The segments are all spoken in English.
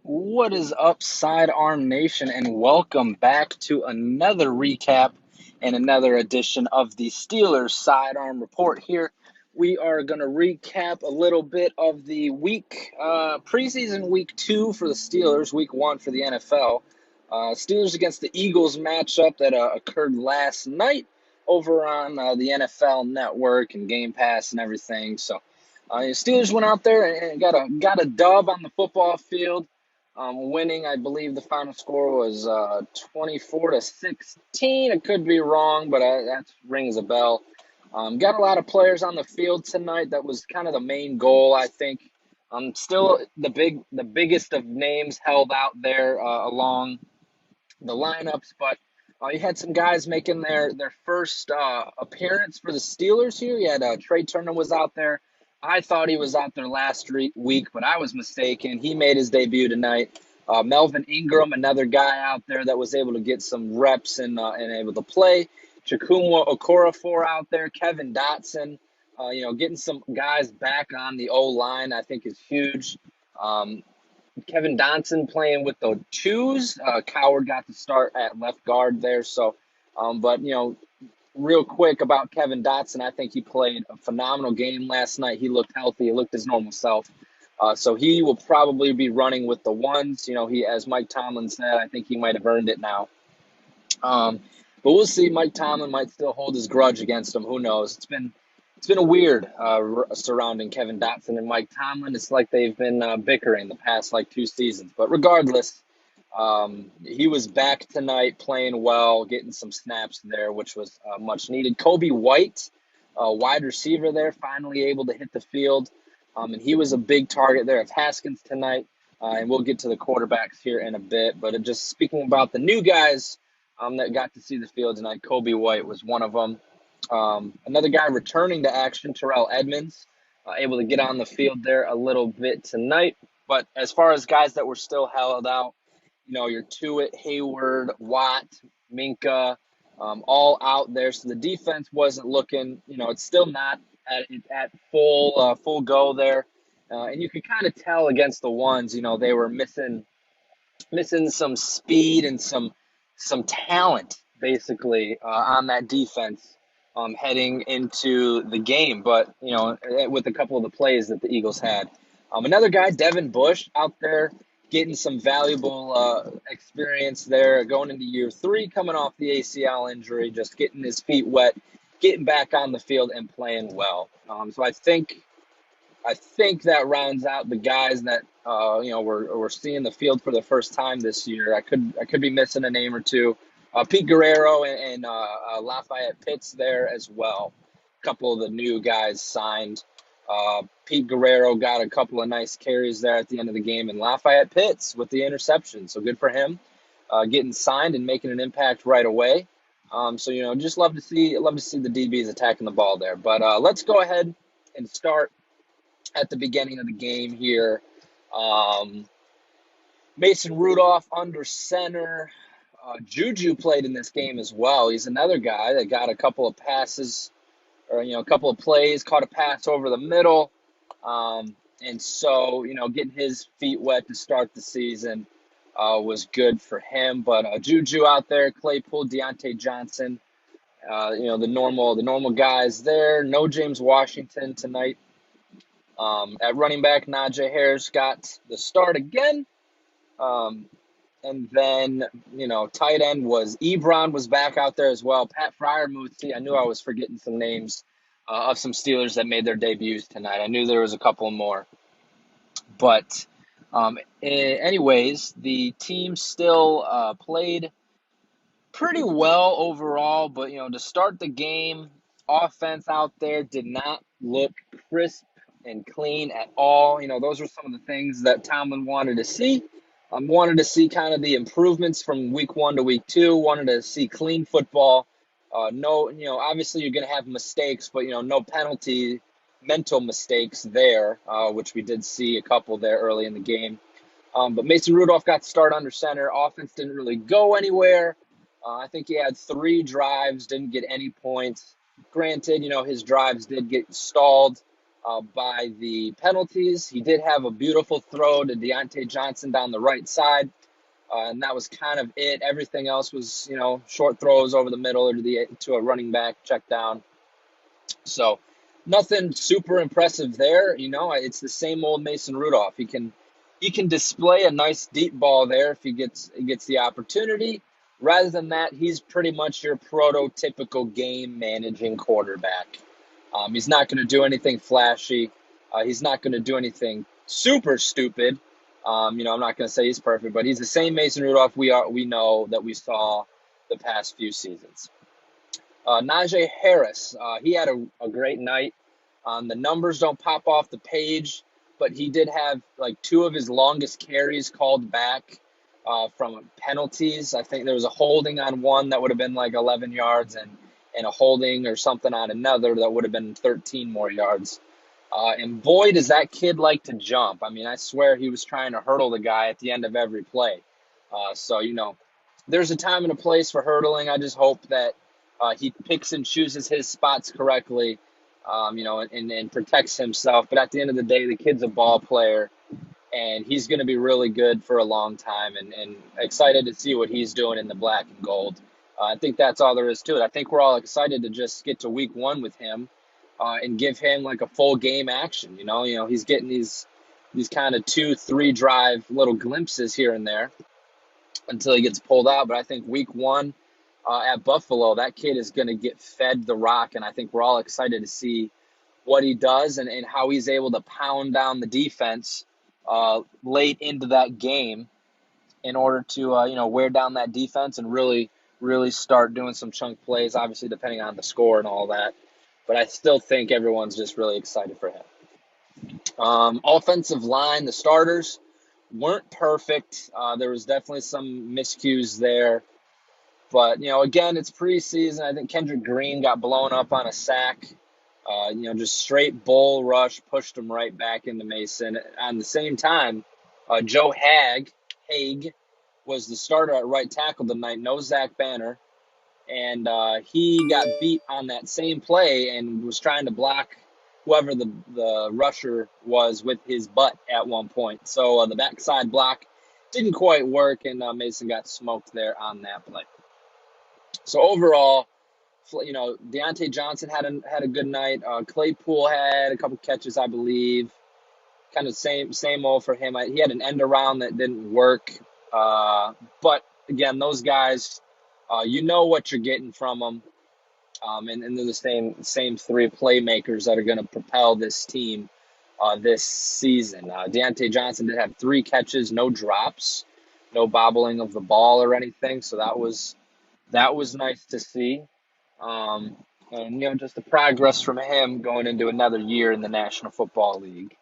What is up, Sidearm Nation, and welcome back to another recap and another edition of the Steelers Sidearm Report here. We are going to recap a little bit of the preseason week 2 for the Steelers, week 1 for the NFL. Steelers against the Eagles matchup that occurred last night over on the NFL Network and Game Pass and everything. So the Steelers went out there and got a dub on the football field. Winning, I believe the final score was 24-16. It could be wrong, but that rings a bell. Got a lot of players on the field tonight. That was kind of the main goal, I think. Still the biggest of names held out there along the lineups, but you had some guys making their first appearance for the Steelers here. You had Trey Turner was out there. I thought he was out there last week, but I was mistaken. He made his debut tonight. Melvin Ingram, another guy out there that was able to get some reps and able to play. Chukwuma Okorafor out there. Kevin Dotson, getting some guys back on the O-line I think is huge. Kevin Donson playing with the twos. Coward got to start at left guard there. So, real quick about Kevin Dotson, I think he played a phenomenal game last night. He looked healthy. He looked his normal self. So he will probably be running with the ones. As Mike Tomlin said, I think he might have earned it now. But we'll see. Mike Tomlin might still hold his grudge against him. Who knows? It's been a weird surrounding Kevin Dotson and Mike Tomlin. It's like they've been bickering the past 2 seasons. But regardless, he was back tonight playing well, getting some snaps there, which was much needed. Cody White, wide receiver there, finally able to hit the field. And he was a big target there of Haskins tonight. And we'll get to the quarterbacks here in a bit. But just speaking about the new guys that got to see the field tonight, Cody White was one of them. Another guy returning to action, Terrell Edmonds, able to get on the field there a little bit tonight. But as far as guys that were still held out, your Tuitt, Hayward, Watt, Minka, all out there. So the defense wasn't looking, it's still not at full go there. And you could kind of tell against the ones, they were missing some speed and some talent basically on that defense heading into the game. But, with a couple of the plays that the Eagles had. Another guy, Devin Bush, out there getting some valuable experience there, going into year 3, coming off the ACL injury, just getting his feet wet, getting back on the field and playing well. So I think that rounds out the guys that we're seeing the field for the first time this year. I could be missing a name or two. Pete Guerrero and Lafayette Pitts there as well. A couple of the new guys signed. Pete Guerrero got a couple of nice carries there at the end of the game, and Lafayette Pitts with the interception. So good for him, getting signed and making an impact right away. Just love to see the DBs attacking the ball there. But let's go ahead and start at the beginning of the game here. Mason Rudolph under center. Juju played in this game as well. He's another guy that got a couple of passes, or a couple of plays, caught a pass over the middle. And so, getting his feet wet to start the season was good for him. But Juju out there, Claypool, Deontay Johnson, the normal guys there. No James Washington tonight. At running back, Najee Harris got the start again. And then, tight end was Ebron was back out there as well. Pat Freiermuth, I knew I was forgetting some names of some Steelers that made their debuts tonight. I knew there was a couple more. But anyways, the team still played pretty well overall. But, to start the game, offense out there did not look crisp and clean at all. Those were some of the things that Tomlin wanted to see. Wanted to see kind of the improvements from week 1 to week 2. Wanted to see clean football. Obviously you're going to have mistakes, but, no mental mistakes there, which we did see a couple there early in the game. But Mason Rudolph got to start under center. Offense didn't really go anywhere. I think he had 3 drives, didn't get any points. Granted, his drives did get stalled by the penalties. He did have a beautiful throw to Deontay Johnson down the right side, and that was kind of it. Everything else was, short throws over the middle or to a running back check down. So nothing super impressive there. It's the same old Mason Rudolph. He can display a nice deep ball there if he gets the opportunity. Rather than that, he's pretty much your prototypical game managing quarterback. He's not going to do anything flashy. He's not going to do anything super stupid. I'm not going to say he's perfect, but he's the same Mason Rudolph we know that we saw the past few seasons. Najee Harris, he had a great night. The numbers don't pop off the page, but he did have like two of his longest carries called back from penalties. I think there was a holding on one that would have been like 11 yards and a holding or something on another that would have been 13 more yards. And boy, does that kid like to jump. I mean, I swear he was trying to hurdle the guy at the end of every play. So, there's a time and a place for hurdling. I just hope that he picks and chooses his spots correctly, and protects himself. But at the end of the day, the kid's a ball player, and he's going to be really good for a long time, and excited to see what he's doing in the black and gold. I think that's all there is to it. I think we're all excited to just get to week one with him and give him like a full game action. He's getting these kind of 2-3 drive little glimpses here and there until he gets pulled out. But I think week one at Buffalo, that kid is going to get fed the rock, and I think we're all excited to see what he does and how he's able to pound down the defense late into that game in order to wear down that defense and really start doing some chunk plays, obviously depending on the score and all that. But I still think everyone's just really excited for him. Offensive line, the starters weren't perfect. There was definitely some miscues there. But, again, it's preseason. I think Kendrick Green got blown up on a sack. Just straight bull rush, pushed him right back into Mason. At the same time, Joe Haig was the starter at right tackle tonight, no Zach Banner. And he got beat on that same play and was trying to block whoever the rusher was with his butt at one point. So the backside block didn't quite work, and Mason got smoked there on that play. So overall, Deontay Johnson had a good night. Claypool had a couple catches, I believe. Kind of same old for him. He had an end around that didn't work. But again, those guys, you know what you're getting from them. And they're the same three playmakers that are going to propel this team this season. Deontay Johnson did have 3 catches, no drops, no bobbling of the ball or anything. So that was nice to see. And just the progress from him going into another year in the National Football League.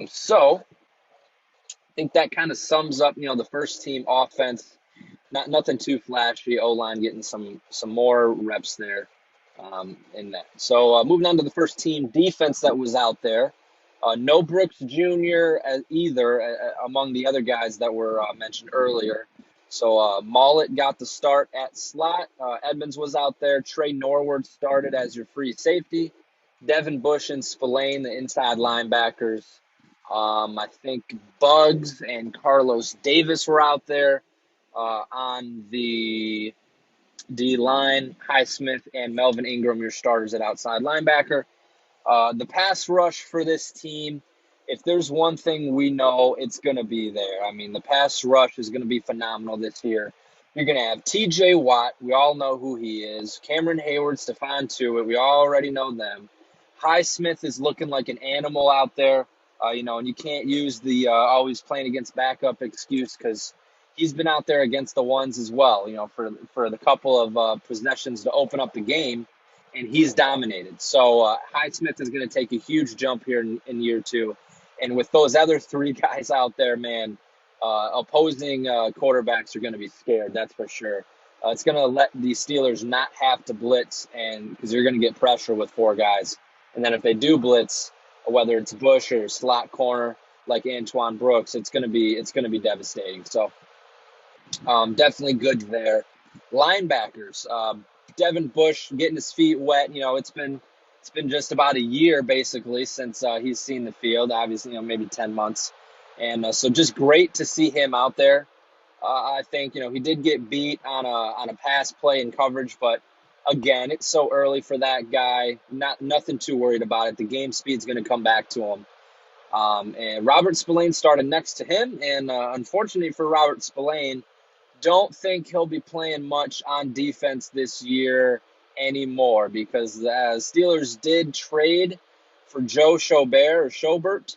So I think that kind of sums up, the first team offense. Nothing too flashy. O-line getting some more reps there in that. So moving on to the first team defense that was out there. No Brooks Jr. Either among the other guys that were mentioned earlier. So Mollett got the start at slot. Edmonds was out there. Trey Norwood started as your free safety. Devin Bush and Spillane, the inside linebackers. I think Bugs and Carlos Davis were out there on the D-line. Highsmith and Melvin Ingram, your starters at outside linebacker. The pass rush for this team, if there's one thing we know, it's going to be there. I mean, the pass rush is going to be phenomenal this year. You're going to have T.J. Watt. We all know who he is. Cameron Hayward, Stephon Tuitt. We already know them. Highsmith is looking like an animal out there, and you can't use the always playing against backup excuse because he's been out there against the ones as well, for the couple of possessions to open up the game, and he's dominated. So Highsmith is going to take a huge jump here in year 2. And with those other 3 guys out there, man, opposing quarterbacks are going to be scared, that's for sure. It's going to let the Steelers not have to blitz, and because you're going to get pressure with 4 guys. And then if they do blitz, whether it's Bush or slot corner like Antoine Brooks, it's going to be devastating. So definitely good there. Linebackers, Devin Bush getting his feet wet. It's been It's been just about a year basically since he's seen the field. Obviously, maybe 10 months, and so just great to see him out there. I think he did get beat on a pass play and coverage, but again, it's so early for that guy. Nothing too worried about it. The game speed's going to come back to him. And Robert Spillane started next to him, and unfortunately for Robert Spillane, don't think he'll be playing much on defense this year anymore because the Steelers did trade for Joe Schobert,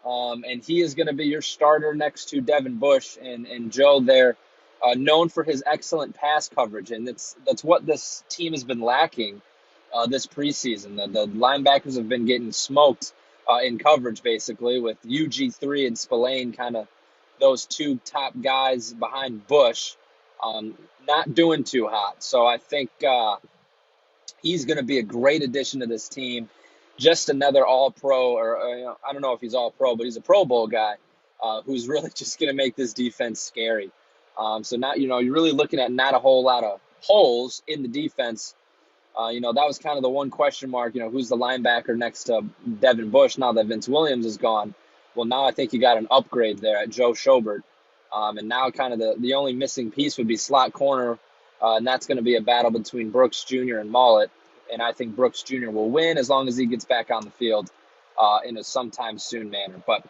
and he is going to be your starter next to Devin Bush. And Joe there, known for his excellent pass coverage, and that's what this team has been lacking this preseason. The linebackers have been getting smoked in coverage, basically, with UG3 and Spillane kind of those two top guys behind Bush, not doing too hot. So I think he's going to be a great addition to this team. Just another all-pro, or I don't know if he's all-pro, but he's a Pro Bowl guy who's really just going to make this defense scary. So now, you're really looking at not a whole lot of holes in the defense. That was kind of the one question mark, who's the linebacker next to Devin Bush now that Vince Williams is gone. Well, now I think you got an upgrade there at Joe Schobert. And now kind of the only missing piece would be slot corner, and that's going to be a battle between Brooks Jr. and Mollett. And I think Brooks Jr. will win as long as he gets back on the field in a sometime soon manner. But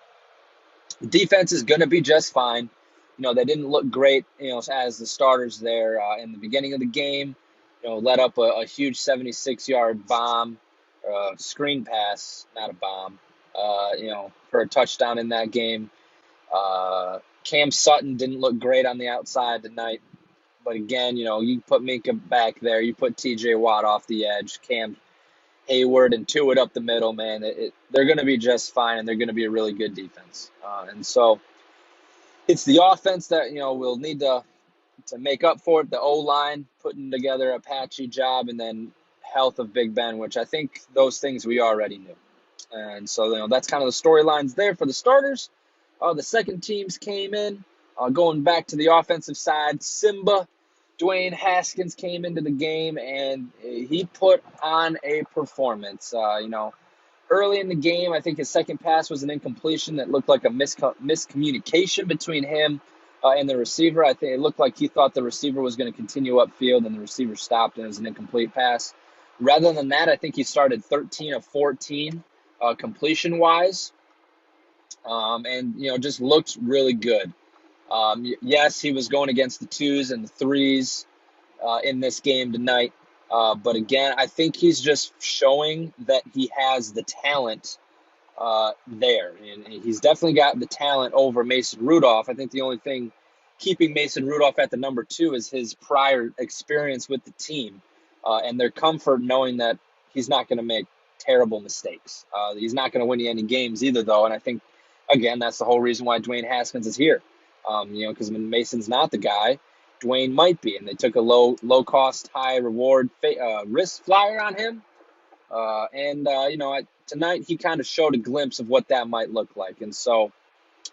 the defense is going to be just fine. They didn't look great, as the starters there in the beginning of the game. Let up a huge 76-yard bomb, screen pass, not a bomb, for a touchdown in that game. Cam Sutton didn't look great on the outside tonight. But again, you put Minka back there, you put T.J. Watt off the edge, Cam Hayward and Tuitt up the middle, man. They're going to be just fine, and they're going to be a really good defense. And so it's the offense that, we'll need to make up for it. The O-line putting together a patchy job, and then health of Big Ben, which I think those things we already knew. And so, that's kind of the storylines there for the starters. The second teams came in. Going back to the offensive side, Simba, Dwayne Haskins came into the game, and he put on a performance. Early in the game, I think his second pass was an incompletion that looked like a miscommunication between him and the receiver. I think it looked like he thought the receiver was going to continue upfield, and the receiver stopped, and it was an incomplete pass. Rather than that, I think he started 13 of 14 completion-wise, and, just looked really good. Yes, he was going against the 2s and the 3s in this game tonight. But again, I think he's just showing that he has the talent there. And he's definitely got the talent over Mason Rudolph. I think the only thing keeping Mason Rudolph at the number 2 is his prior experience with the team and their comfort knowing that he's not going to make terrible mistakes. He's not going to win you any games either, though. And I think, again, that's the whole reason why Dwayne Haskins is here. Because when Mason's not the guy, Dwayne might be, and they took a low cost, high reward risk flyer on him. Tonight he kind of showed a glimpse of what that might look like, and so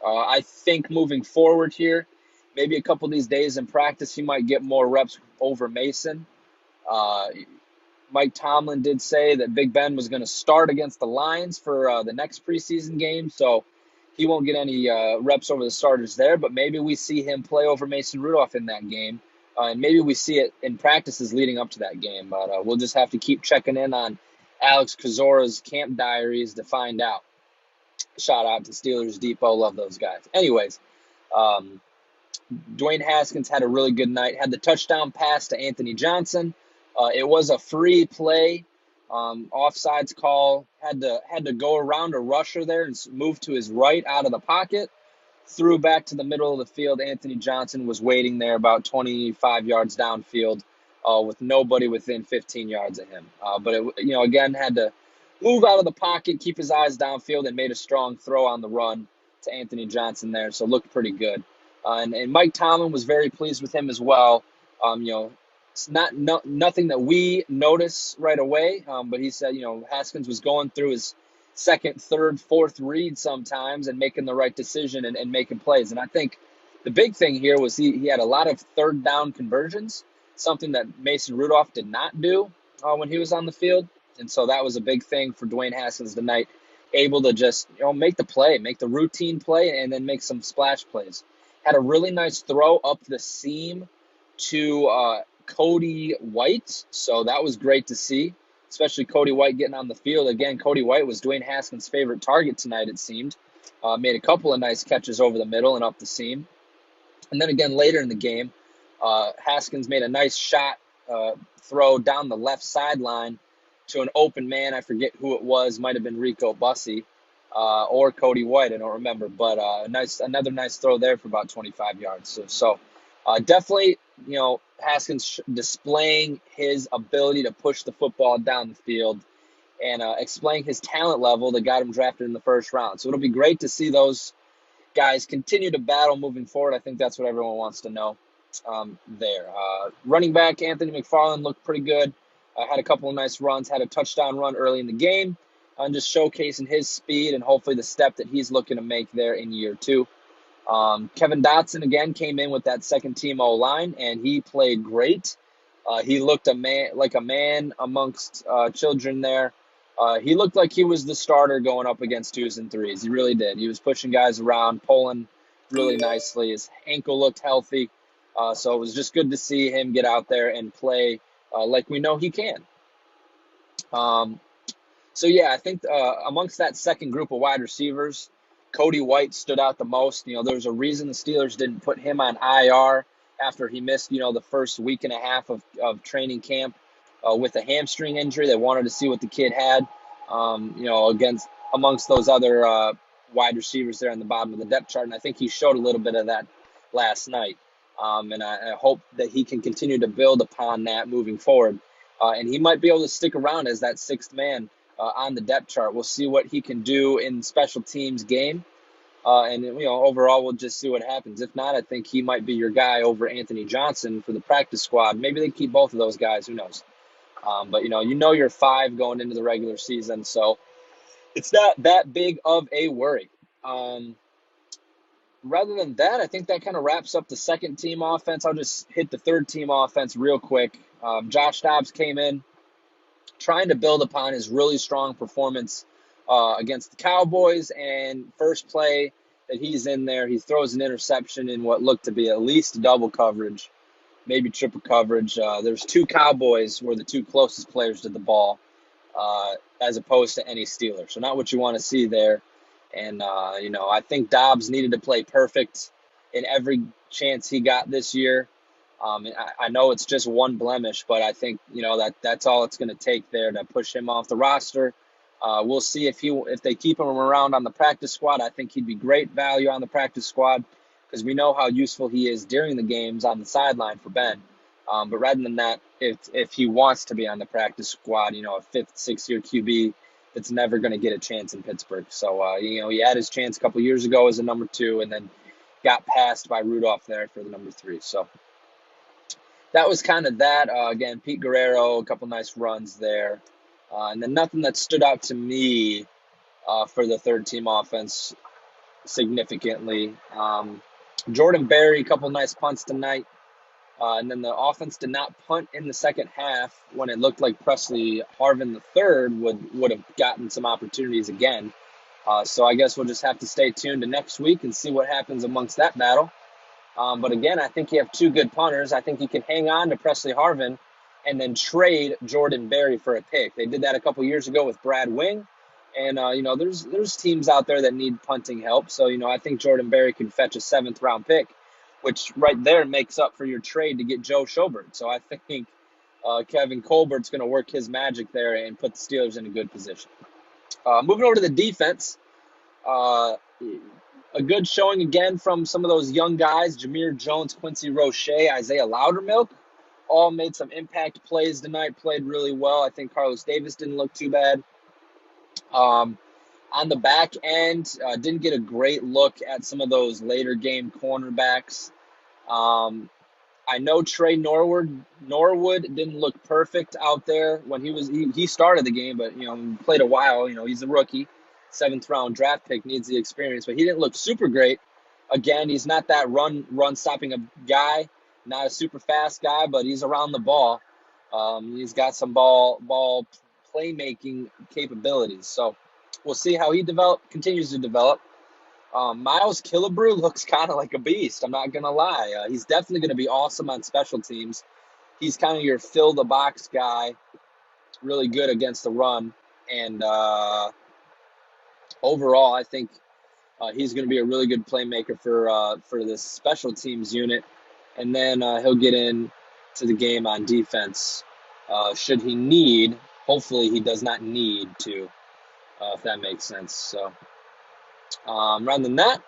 I think moving forward here, maybe a couple of these days in practice, he might get more reps over Mason. Mike Tomlin did say that Big Ben was going to start against the Lions for the next preseason game, so he won't get any reps over the starters there, but maybe we see him play over Mason Rudolph in that game, and maybe we see it in practices leading up to that game. But we'll just have to keep checking in on Alex Kazora's camp diaries to find out. Shout out to Steelers Depot. Love those guys. Anyways, Dwayne Haskins had a really good night. Had the touchdown pass to Anthony Johnson. It was a free play. Offsides call, had to go around a rusher there and move to his right out of the pocket, threw back to the middle of the field. Anthony Johnson was waiting there about 25 yards downfield with nobody within 15 yards of him. But again, had to move out of the pocket, keep his eyes downfield, and made a strong throw on the run to Anthony Johnson there, so looked pretty good. And Mike Tomlin was very pleased with him as well. It's nothing that we notice right away, but he said, Haskins was going through his second, third, fourth read sometimes and making the right decision and making plays. And I think the big thing here was he had a lot of third down conversions, something that Mason Rudolph did not do when he was on the field. And so that was a big thing for Dwayne Haskins tonight, able to just, make the play, make the routine play, and then make some splash plays. Had a really nice throw up the seam to Cody White, so that was great to see, especially Cody White getting on the field. Again, Cody White was Dwayne Haskins' favorite target tonight, it seemed. Made a couple of nice catches over the middle and up the seam. And then again, later in the game, Haskins made a nice shot throw down the left sideline to an open man. I forget who it was. Might have been Rico Bussey or Cody White. I don't remember. But another nice throw there for about 25 yards. So definitely, Haskins displaying his ability to push the football down the field and displaying his talent level that got him drafted in the first round. So it'll be great to see those guys continue to battle moving forward. I think that's what everyone wants to know there. Running back Anthony McFarland looked pretty good. Had a couple of nice runs, had a touchdown run early in the game, just showcasing his speed and hopefully the step that he's looking to make there in year 2. Kevin Dotson again came in with that second team O-line, and he played great. He looked like a man amongst children there. He looked like he was the starter going up against 2s and 3s. He really did. He was pushing guys around, pulling really nicely. His ankle looked healthy. So it was just good to see him get out there and play like we know he can. So yeah, I think amongst that second group of wide receivers, Cody White stood out the most. There was a reason the Steelers didn't put him on IR after he missed, the first week and a half of training camp with a hamstring injury. They wanted to see what the kid had, amongst those other wide receivers there on the bottom of the depth chart. And I think he showed a little bit of that last night. And I hope that he can continue to build upon that moving forward. And he might be able to stick around as that sixth man on the depth chart. We'll see what he can do in special teams game. And overall, we'll just see what happens. If not, I think he might be your guy over Anthony Johnson for the practice squad. Maybe they keep both of those guys. Who knows? But you're 5 going into the regular season, so it's not that big of a worry. Rather than that, I think that kind of wraps up the second team offense. I'll just hit the third team offense real quick. Josh Dobbs came in trying to build upon his really strong performance against the Cowboys, and first play that he's in there, he throws an interception in what looked to be at least double coverage, maybe triple coverage. There's 2 Cowboys were the 2 closest players to the ball as opposed to any Steeler. So not what you want to see there. And, I think Dobbs needed to play perfect in every chance he got this year. I know it's just one blemish, but I think, that's all it's going to take there to push him off the roster. We'll see if they keep him around on the practice squad. I think he'd be great value on the practice squad because we know how useful he is during the games on the sideline for Ben. But rather than that, if he wants to be on the practice squad, a 5th, 6th year QB, that's never going to get a chance in Pittsburgh. So, he had his chance a couple years ago as a number 2 and then got passed by Rudolph there for the number 3. So that was kind of that. Again, Pete Guerrero, a couple nice runs there. And then nothing that stood out to me for the third team offense significantly. Jordan Berry, a couple nice punts tonight. And then the offense did not punt in the second half when it looked like Presley Harvin III would have gotten some opportunities again. So I guess we'll just have to stay tuned to next week and see what happens amongst that battle. But again, I think you have 2 good punters. I think you can hang on to Presley Harvin and then trade Jordan Berry for a pick. They did that a couple years ago with Brad Wing. And, there's teams out there that need punting help. So, I think Jordan Berry can fetch a 7th round pick, which right there makes up for your trade to get Joe Schobert. So I think Kevin Colbert's going to work his magic there and put the Steelers in a good position. Moving over to the defense, a good showing again from some of those young guys, Jameer Jones, Quincy Roche, Isaiah Loudermilk, all made some impact plays tonight, played really well. I think Carlos Davis didn't look too bad. On the back end, didn't get a great look at some of those later game cornerbacks. I know Trey Norwood didn't look perfect out there when he started the game, but played a while. He's a rookie, 7th round draft pick, needs the experience, but he didn't look super great. Again, he's not that run stopping a guy, not a super fast guy, but he's around the ball. He's got some ball playmaking capabilities. So we'll see how he continues to develop. Miles Killebrew looks kind of like a beast. I'm not going to lie. He's definitely going to be awesome on special teams. He's kind of your fill-the-box guy, really good against the run. And overall, I think he's going to be a really good playmaker for this special teams unit. And then he'll get in to the game on defense should he need. Hopefully he does not need to, if that makes sense. So rather than that,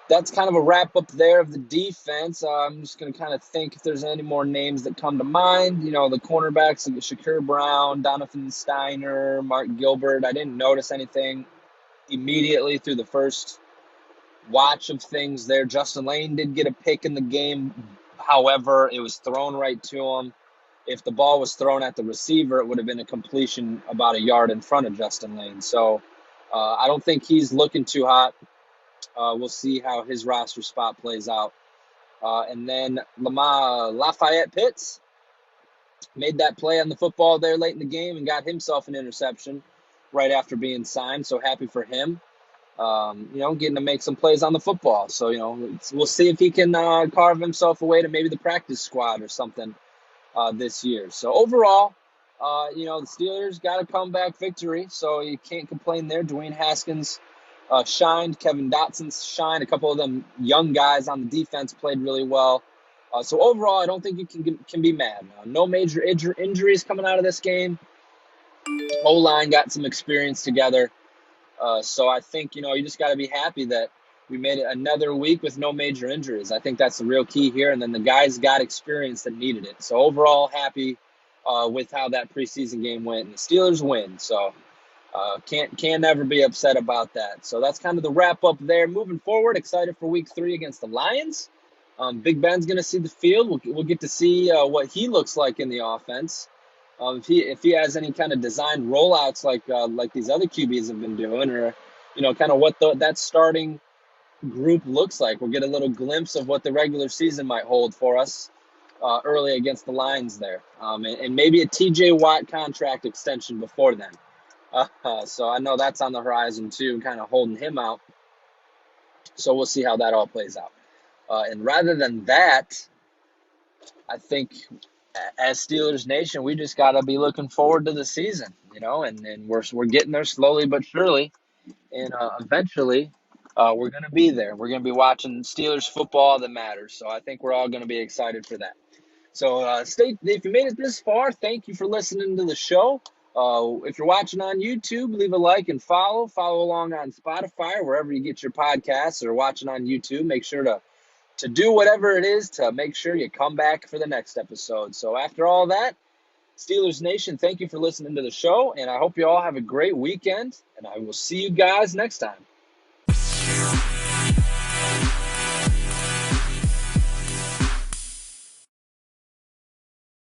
that's kind of a wrap-up there of the defense. I'm just going to kind of think if there's any more names that come to mind. You know, the cornerbacks, like Shakur Brown, Donovan Steiner, Mark Gilbert. I didn't notice anything immediately through the first watch of things there. Justin Lane did get a pick in the game. However, it was thrown right to him. If the ball was thrown at the receiver, it would have been a completion about a yard in front of Justin Lane. So I don't think he's looking too hot. We'll see how his roster spot plays out. And then Lafayette Pitts made that play on the football there late in the game and got himself an interception right after being signed. So happy for him. Getting to make some plays on the football. So, we'll see if he can carve himself away to maybe the practice squad or something this year. So overall, the Steelers got a comeback victory, so you can't complain there. Dwayne Haskins shined. Kevin Dotson shined. A couple of them young guys on the defense played really well. So overall, I don't think you can be mad. No major injuries coming out of this game. O-line got some experience together. So I think, you just got to be happy that we made it another week with no major injuries. I think that's the real key here. And then the guys got experience that needed it. So overall, happy with how that preseason game went. And the Steelers win. So can never be upset about that. So that's kind of the wrap up there. Moving forward, excited for week 3 against the Lions. Big Ben's going to see the field. We'll get to see what he looks like in the offense. If he has any kind of designed rollouts like these other QBs have been doing, or kind of what that starting group looks like. We'll get a little glimpse of what the regular season might hold for us early against the Lions there, and maybe a TJ Watt contract extension before then. So I know that's on the horizon too, kind of holding him out. So we'll see how that all plays out. And rather than that, I think as Steelers Nation, we just got to be looking forward to the season, and we're getting there slowly but surely. And eventually we're going to be there. We're going to be watching Steelers football that matters. So I think we're all going to be excited for that. So if you made it this far, thank you for listening to the show. If you're watching on YouTube, leave a like and follow. Follow along on Spotify or wherever you get your podcasts, or watching on YouTube. Make sure to do whatever it is to make sure you come back for the next episode. So after all that, Steelers Nation, thank you for listening to the show, and I hope you all have a great weekend, and I will see you guys next time.